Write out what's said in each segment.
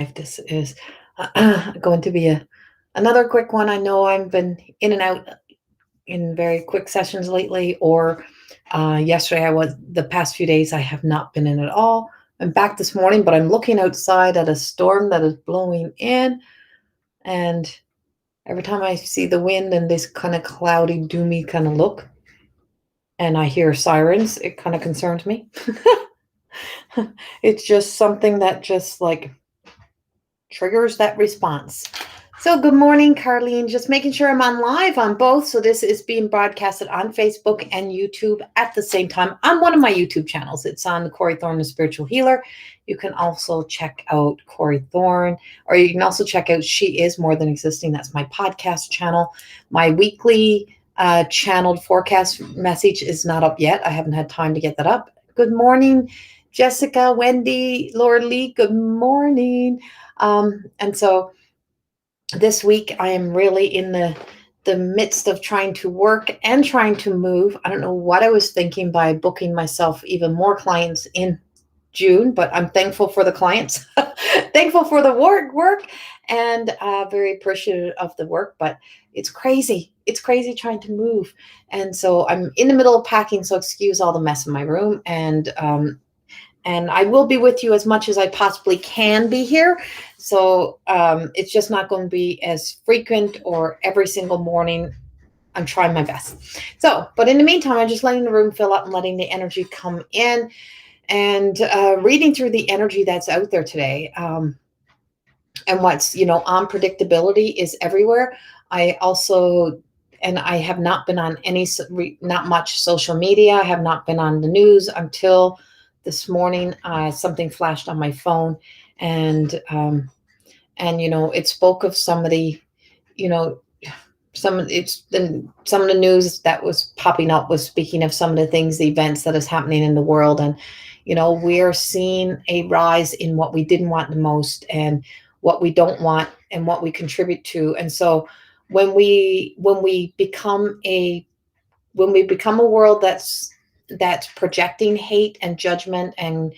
If this is going to be another quick one. I know I've been in and out in very quick sessions lately, or yesterday the past few days I have not been in at all. I'm back this morning, but I'm looking outside at a storm that is blowing in, and every time I see the wind and this kind of cloudy, doomy kind of look, and I hear sirens, it kind of concerns me. It's just something that just like triggers that response. So good morning, Carlene. Just making sure I'm on live on both. So this is being broadcasted on Facebook and YouTube at the same time on one of my YouTube channels. It's on Corey Thorne, the Spiritual Healer. You can also check out Corey Thorne, or you can also check out She Is More Than Existing. That's my podcast channel. My weekly channeled forecast message is not up yet. I haven't had time to get that up. Good morning, Jessica, Wendy, Laura Lee. Good morning. And so this week I am really in the midst of trying to work and trying to move. I don't know what I was thinking by booking myself even more clients in June, but I'm thankful for the clients, thankful for the work, and very appreciative of the work. But it's crazy. It's crazy trying to move. And so I'm in the middle of packing, so excuse all the mess in my room. And I will be with you as much as I possibly can be here. So it's just not going to be as frequent or every single morning. I'm trying my best. So, but in the meantime, I'm just letting the room fill up and letting the energy come in and reading through the energy that's out there today. And what's, unpredictability is everywhere. I have not been on not much social media. I have not been on the news until this morning. Something flashed on my phone, and it spoke of somebody, some of the news that was popping up was speaking of some of the things, the events that is happening in the world. And, we're seeing a rise in what we didn't want the most and what we don't want and what we contribute to. And so when we become a world that's projecting hate and judgment and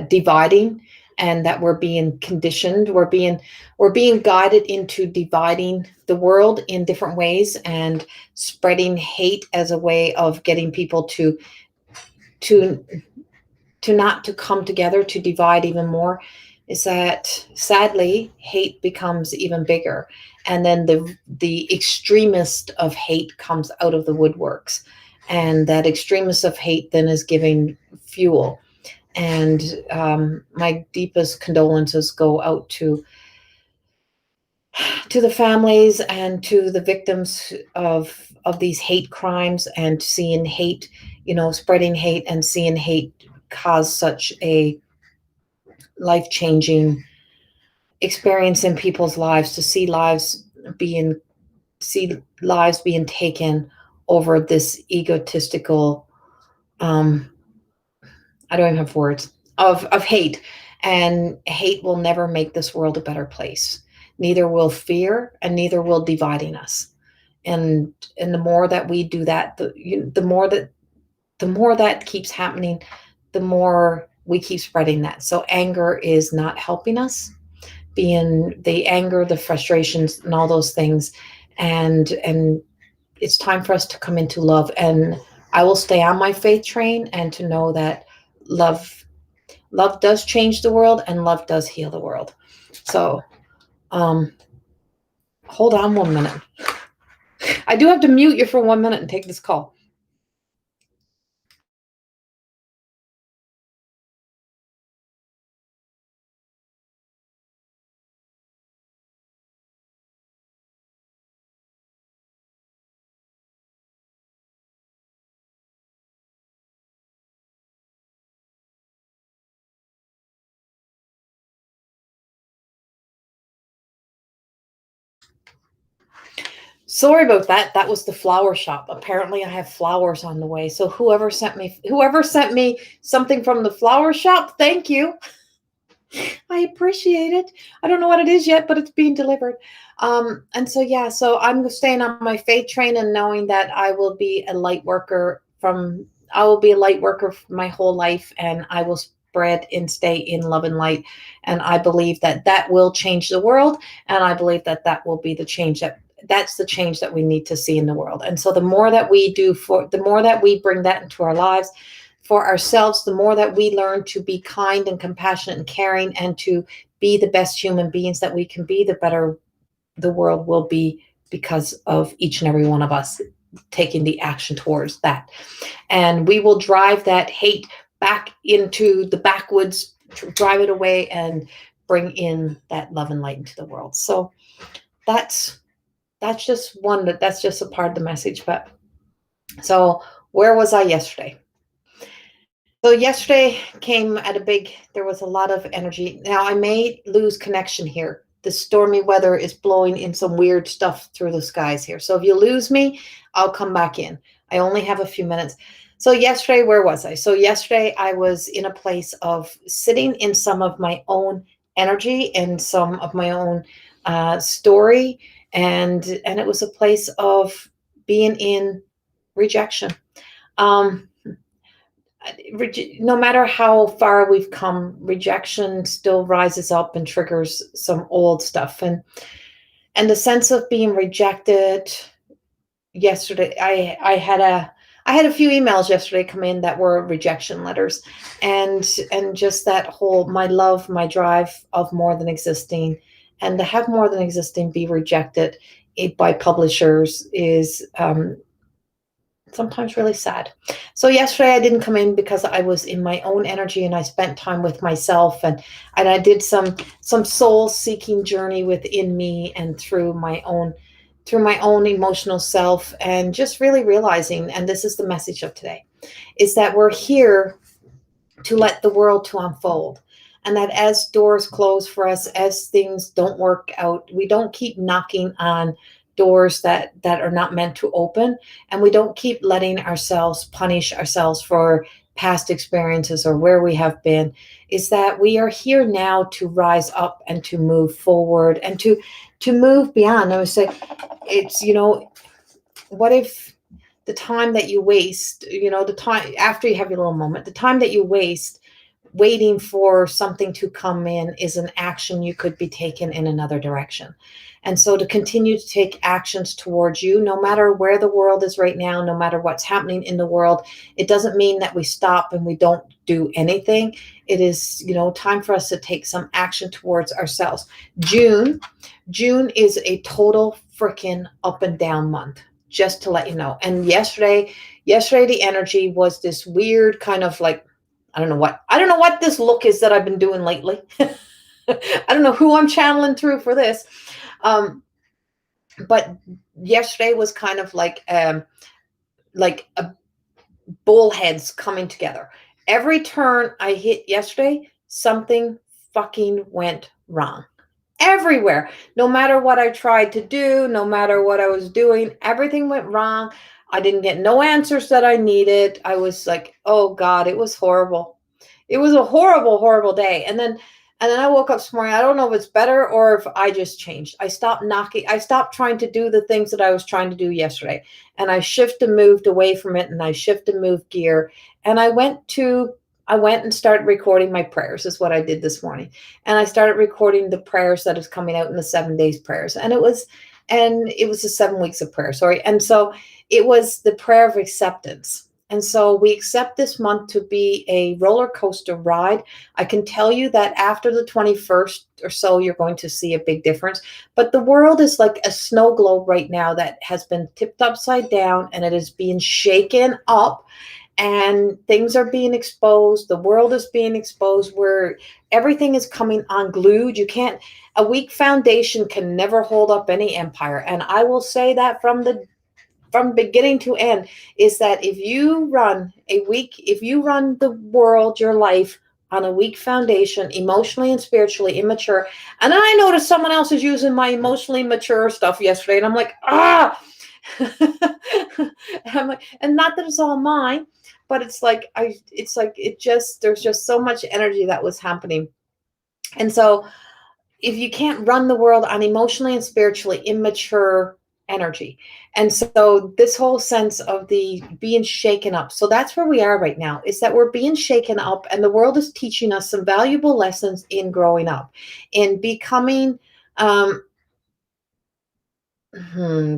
dividing, and that we're being conditioned, we're being guided into dividing the world in different ways and spreading hate as a way of getting people to not to come together, to divide even more, is that sadly hate becomes even bigger, and then the extremist of hate comes out of the woodworks, and that extremist of hate then is giving fuel. And my deepest condolences go out to the families and to the victims of these hate crimes, and seeing hate, spreading hate and seeing hate cause such a life-changing experience in people's lives, to see lives being taken over this egotistical, I don't even have words, of hate. And hate will never make this world a better place. Neither will fear, and neither will dividing us. And the more that we do that, the more that keeps happening, the more we keep spreading that. So anger is not helping us. Being the anger, the frustrations, and all those things, and it's time for us to come into love. And I will stay on my faith train, and to know that love does change the world, and love does heal the world. So hold on 1 minute. I do have to mute you for 1 minute and take this call. Sorry about that. That was the flower shop. Apparently I have flowers on the way. So whoever sent me something from the flower shop, thank you. I appreciate it. I don't know what it is yet, but it's being delivered. And so, yeah, so I'm staying on my faith train, and knowing that I will be a light worker my whole life, and I will spread and stay in love and light. And I believe that that will change the world. And I believe that that will be the change that's the change that we need to see in the world. And so the more that we do, for the more that we bring that into our lives for ourselves, the more that we learn to be kind and compassionate and caring and to be the best human beings that we can be, the better the world will be, because of each and every one of us taking the action towards that. And we will drive that hate back into the backwoods, drive it away, and bring in that love and light into the world. So that's just that's just a part of the message. But so where was I yesterday? So yesterday came at there was a lot of energy. Now I may lose connection here. The stormy weather is blowing in some weird stuff through the skies here. So if you lose me, I'll come back in. I only have a few minutes. So yesterday, where was I? So yesterday I was in a place of sitting in some of my own energy and some of my own story. And it was a place of being in rejection. No matter how far we've come, rejection still rises up and triggers some old stuff. And the sense of being rejected yesterday, I had a few emails yesterday come in that were rejection letters, and just that whole, my love, my drive of more than existing, and to have more than existing be rejected by publishers is sometimes really sad. So yesterday I didn't come in because I was in my own energy, and I spent time with myself, and I did some soul seeking journey within me and through my own emotional self, and just really realizing, and this is the message of today, is that we're here to let the world to unfold. And that as doors close for us, as things don't work out, we don't keep knocking on doors that are not meant to open, and we don't keep letting ourselves punish ourselves for past experiences or where we have been. Is that we are here now to rise up and to move forward and to move beyond. I would say, it's, what if the time that you waste, the time after you have your little moment, the time that you waste waiting for something to come in is an action you could be taken in another direction. And so to continue to take actions towards you, no matter where the world is right now, no matter what's happening in the world, it doesn't mean that we stop and we don't do anything. It is, time for us to take some action towards ourselves. June is a total freaking up and down month, just to let you know. And yesterday the energy was this weird kind of like, I don't know what this look is that I've been doing lately. I don't know who I'm channeling through for this. But yesterday was kind of like a bullheads coming together. Every turn I hit yesterday, something fucking went wrong. Everywhere. No matter what I tried to do, no matter what I was doing, everything went wrong. I didn't get no answers that I needed. I was like, oh God, it was horrible. It was a horrible, horrible day. And then I woke up this morning. I don't know if it's better or if I just changed. I stopped trying to do the things that I was trying to do yesterday. And I moved away from it, and I moved gear. And I went and started recording my prayers, is what I did this morning. And I started recording the prayers that is coming out in the 7 days prayers. And it was the 7 weeks of prayer, sorry. And so it was the prayer of acceptance. And so we accept this month to be a roller coaster ride. I can tell you that after the 21st or so, you're going to see a big difference. But the world is like a snow globe right now that has been tipped upside down, and it is being shaken up. And things are being exposed. The world is being exposed, where everything is coming unglued. A weak foundation can never hold up any empire. And I will say that from beginning to end, is that if you run the world, your life, on a weak foundation, emotionally and spiritually immature. And then I noticed someone else is using my emotionally mature stuff yesterday, and I'm like, and not that it's all mine, but there's just so much energy that was happening. And so if you can't run the world on emotionally and spiritually immature energy. And so this whole sense of the being shaken up. So that's where we are right now, is that we're being shaken up, and the world is teaching us some valuable lessons in growing up, in becoming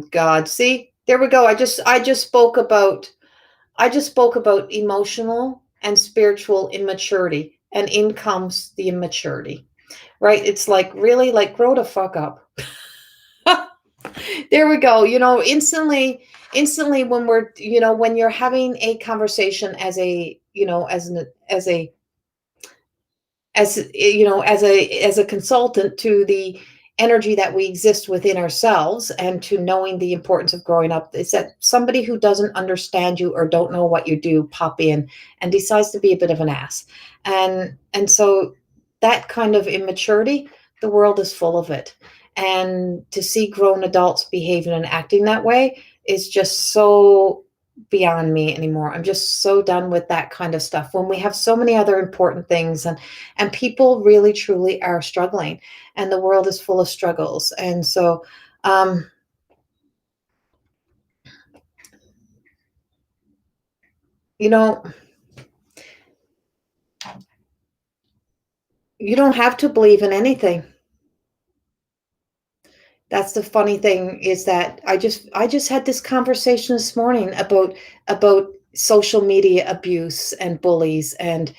God, see, there we go. I just spoke about emotional and spiritual immaturity, and in comes the immaturity, right? It's like, really, like, grow the fuck up. There we go. Instantly when when you're having a conversation as a, as a consultant to the energy that we exist within ourselves, and to knowing the importance of growing up, is that somebody who doesn't understand you or don't know what you do pop in and decides to be a bit of an ass. And so that kind of immaturity, the world is full of it. And to see grown adults behaving and acting that way is just so beyond me anymore. I'm just so done with that kind of stuff, when we have so many other important things, and people really truly are struggling, and the world is full of struggles. And so you know you don't have to believe in anything. That's the funny thing, is that I just had this conversation this morning about social media abuse and bullies, and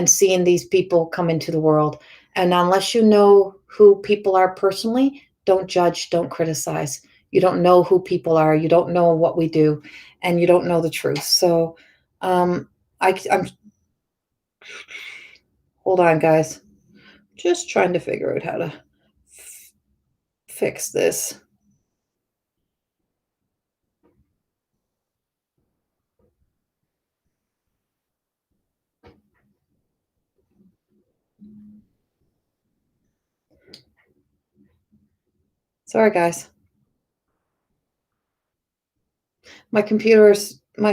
seeing these people come into the world. And unless you know who people are personally, don't judge, don't criticize. You don't know who people are, you don't know what we do, and you don't know the truth. So I'm hold on, guys. Just trying to figure out how to fix this. Sorry, guys. My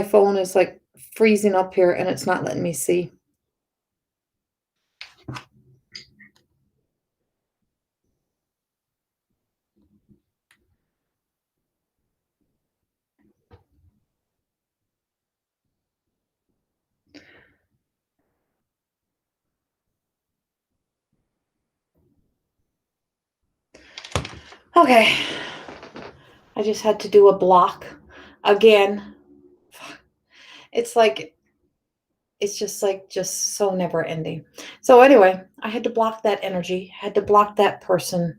phone is like freezing up here, and it's not letting me see. Okay. I just had to do a block again. It's like, just so never ending. So anyway, I had to block that energy, had to block that person.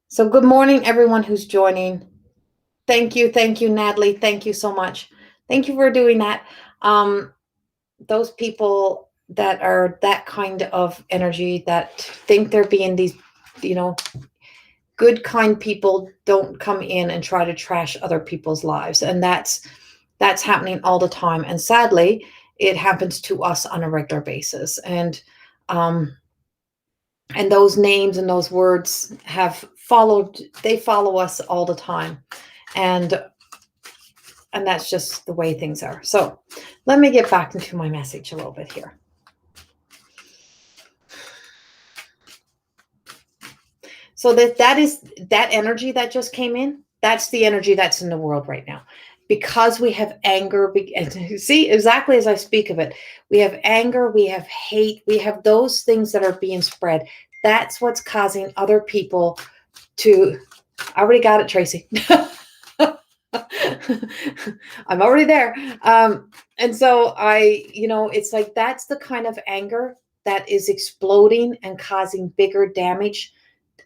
So good morning, everyone who's joining. Thank you, Natalie. Thank you so much. Thank you for doing that. Um, those people that are that kind of energy, that think they're being these, you know, good, kind people, don't come in and try to trash other people's lives. And that's happening all the time. And sadly, it happens to us on a regular basis. Um, and those names and those words they follow us all the time. And that's just the way things are. So let me get back into my message a little bit here. So that is that energy that just came in. That's the energy that's in the world right now, because we have anger. See, exactly as I speak of it, we have anger, we have hate, we have those things that are being spread. That's what's causing other people to. I already got it, Tracy. I'm already there. And so it's like, that's the kind of anger that is exploding and causing bigger damage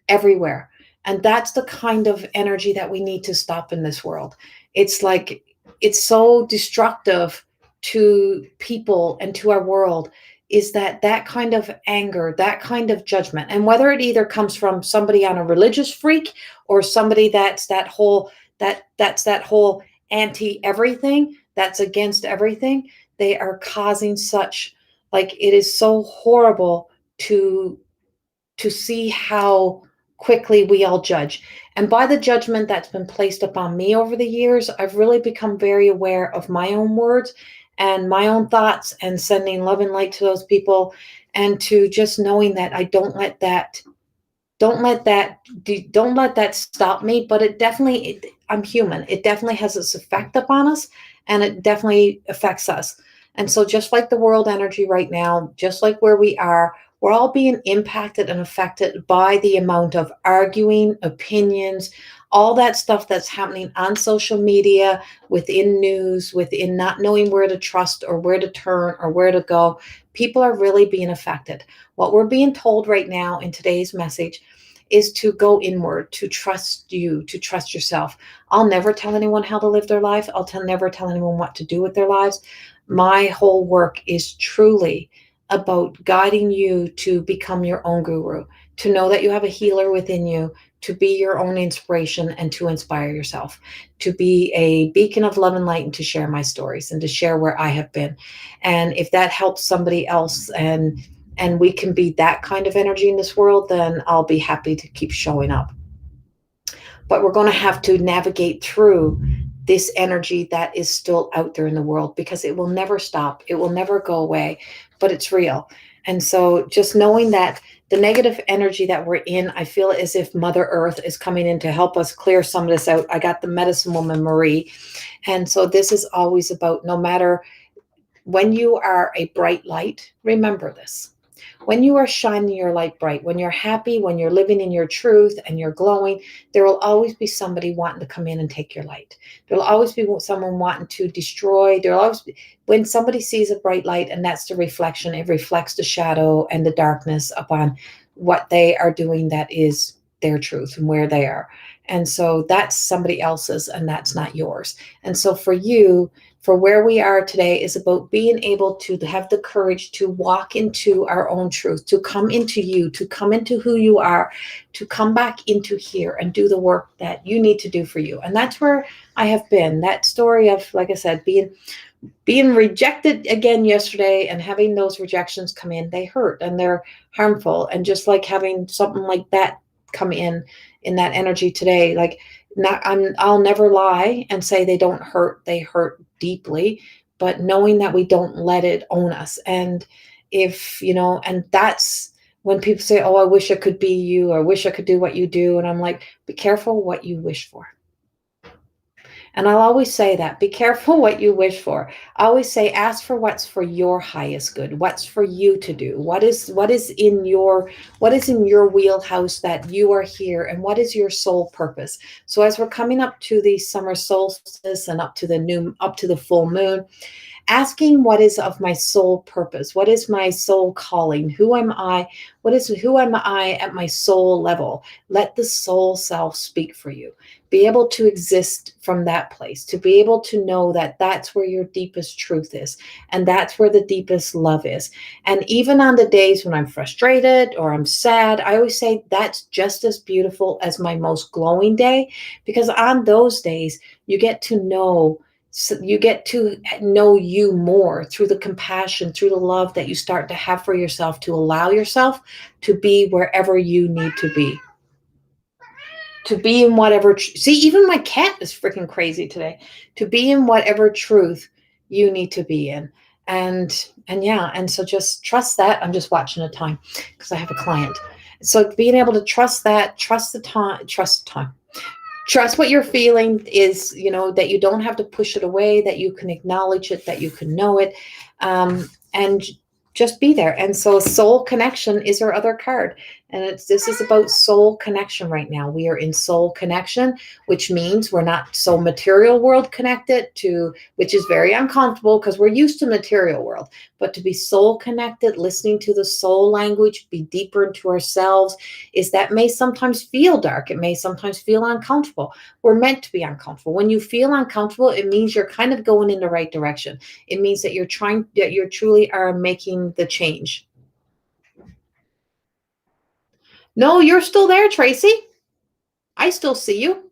everywhere. And that's the kind of energy that we need to stop in this world. It's like, it's so destructive to people and to our world, is that kind of anger, that kind of judgment. And whether it either comes from somebody on a religious freak, or somebody that's that whole anti everything, that's against everything, they are causing such, like, it is so horrible to see how quickly we all judge. And by the judgment that's been placed upon me over the years, I've really become very aware of my own words and my own thoughts, and sending love and light to those people, and to just knowing that I don't let that don't let that stop me. But I'm human. It definitely has its effect upon us, and it definitely affects us. And so just like the world energy right now, just like where we are, we're all being impacted and affected by the amount of arguing, opinions, all that stuff that's happening on social media, within news, within not knowing where to trust or where to turn or where to go. People are really being affected. What we're being told right now in today's message is to go inward, to trust you, to trust yourself. I'll never tell anyone how to live their life. Never tell anyone what to do with their lives. My whole work is truly about guiding you to become your own guru, to know that you have a healer within you, to be your own inspiration and to inspire yourself, to be a beacon of love and light, and to share my stories and to share where I have been. And if that helps somebody else, and we can be that kind of energy in this world, then I'll be happy to keep showing up. But we're going to have to navigate through this energy that is still out there in the world, because it will never stop. It will never go away, but it's real. And so just knowing that the negative energy that we're in, I feel as if Mother Earth is coming in to help us clear some of this out. I got the medicine woman, Marie. And so this is always about, no matter when you are a bright light, remember this. When you are shining your light bright, when you're happy, when you're living in your truth and you're glowing, there will always be somebody wanting to come in and take your light. There will always be someone wanting to destroy. There will always be, when somebody sees a bright light, and that's the reflection, it reflects the shadow and the darkness upon what they are doing that is their truth and where they are. And so that's somebody else's, and that's not yours. And so for you, for where we are today, is about being able to have the courage to walk into our own truth, to come into you, to come into who you are, to come back into here and do the work that you need to do for you. And that's where I have been. That story of, like I said, being rejected again yesterday, and having those rejections come in, they hurt and they're harmful. And just like having something like that come in that energy today, like, I'll never lie and say they don't hurt. They hurt deeply, but knowing that we don't let it own us. And and that's when people say, oh, I wish I could be you, or I wish I could do what you do. And I'm like, be careful what you wish for. And I'll always say that, be careful what you wish for. I always say, ask for what's for your highest good, what's for you to do, what is in your wheelhouse that you are here, and what is your soul purpose. So as we're coming up to the summer solstice and up to the full moon, asking what is of my soul purpose, what is my soul calling, who am I, who am I at my soul level. Let the soul self speak for you. Be able to exist from that place, to be able to know that that's where your deepest truth is, and that's where the deepest love is. And even on the days when I'm frustrated or I'm sad, I always say that's just as beautiful as my most glowing day, because on those days you get to know you more through the compassion, through the love that you start to have for yourself, to allow yourself to be wherever you need to be. To be in whatever, see, even my cat is freaking crazy today. To be in whatever truth you need to be in. And yeah, and so just trust that. I'm just watching the time because I have a client. So being able to trust that, trust the time. Trust what you're feeling is, that you don't have to push it away, that you can acknowledge it, that you can know it, and just be there. And so soul connection is our other card. And this is about soul connection right now. We are in soul connection, which means we're not so material world connected to, which is very uncomfortable because we're used to material world, but to be soul connected, listening to the soul language, be deeper into ourselves, is that may sometimes feel dark. It may sometimes feel uncomfortable. We're meant to be uncomfortable. When you feel uncomfortable, it means you're kind of going in the right direction. It means that you truly are making the change. No, you're still there, Tracy. I still see you.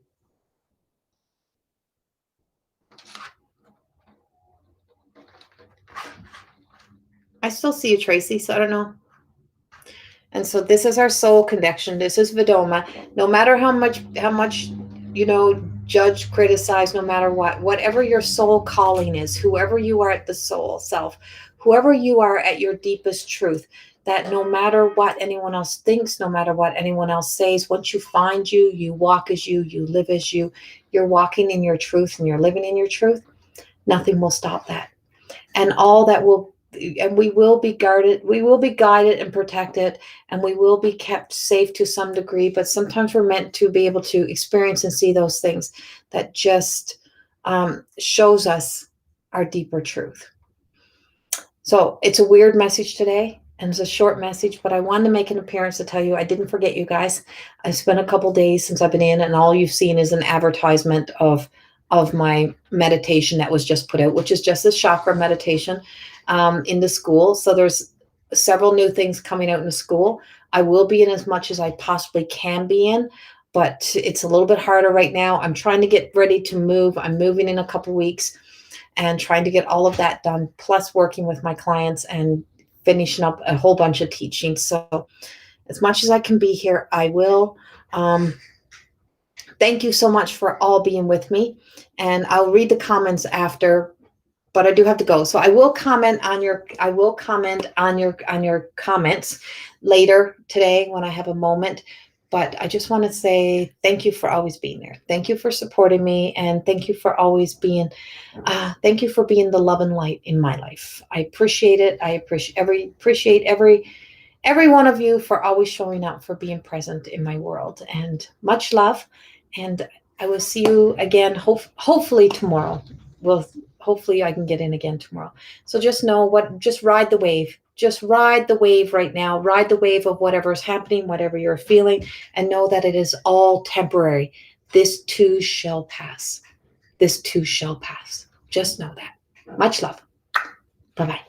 I still see you, Tracy, so I don't know. And so this is our soul connection. This is Vedoma. No matter how much, judge, criticize, no matter what, whatever your soul calling is, whoever you are at the soul self, whoever you are at your deepest truth, that no matter what anyone else thinks, no matter what anyone else says, once you find you, you walk as you live as you're walking in your truth and you're living in your truth, nothing will stop that. And all that will, and we will be guarded, we will be guided and protected, and we will be kept safe to some degree. But sometimes we're meant to be able to experience and see those things that just shows us our deeper truth. So it's a weird message today, and it's a short message, but I wanted to make an appearance to tell you I didn't forget you guys. I spent a couple days since I've been in, and all you've seen is an advertisement of my meditation that was just put out, which is just a chakra meditation in the school. So there's several new things coming out in the school. I will be in as much as I possibly can be in, but it's a little bit harder right now. I'm trying to get ready to move. I'm moving in a couple weeks and trying to get all of that done, plus working with my clients and finishing up a whole bunch of teaching. So as much as I can be here, I will. Thank you so much for all being with me. And I'll read the comments after, but I do have to go. So I will comment on your comments later today when I have a moment. But I just want to say thank you for always being there. Thank you for supporting me, and thank you for always being thank you for being the love and light in my life. I appreciate it. I appreciate every one of you for always showing up, for being present in my world. And much love. And I will see you again, hopefully tomorrow. Hopefully I can get in again tomorrow. So just just ride the wave. Just ride the wave right now. Ride the wave of whatever is happening, whatever you're feeling, and know that it is all temporary. This too shall pass. This too shall pass. Just know that. Much love. Bye-bye.